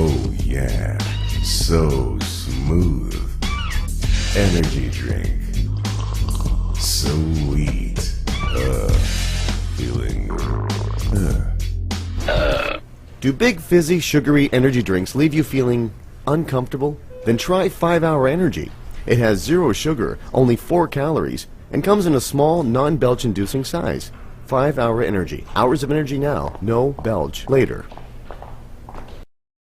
Oh yeah, so smooth. Energy drink. Sweet. Feeling. Do big fizzy sugary energy drinks leave you feeling uncomfortable? Then try 5-Hour Energy. It has 0 sugar, only 4 calories, and comes in a small, non-belch inducing size. 5-Hour Energy. Hours of energy now, no belch later.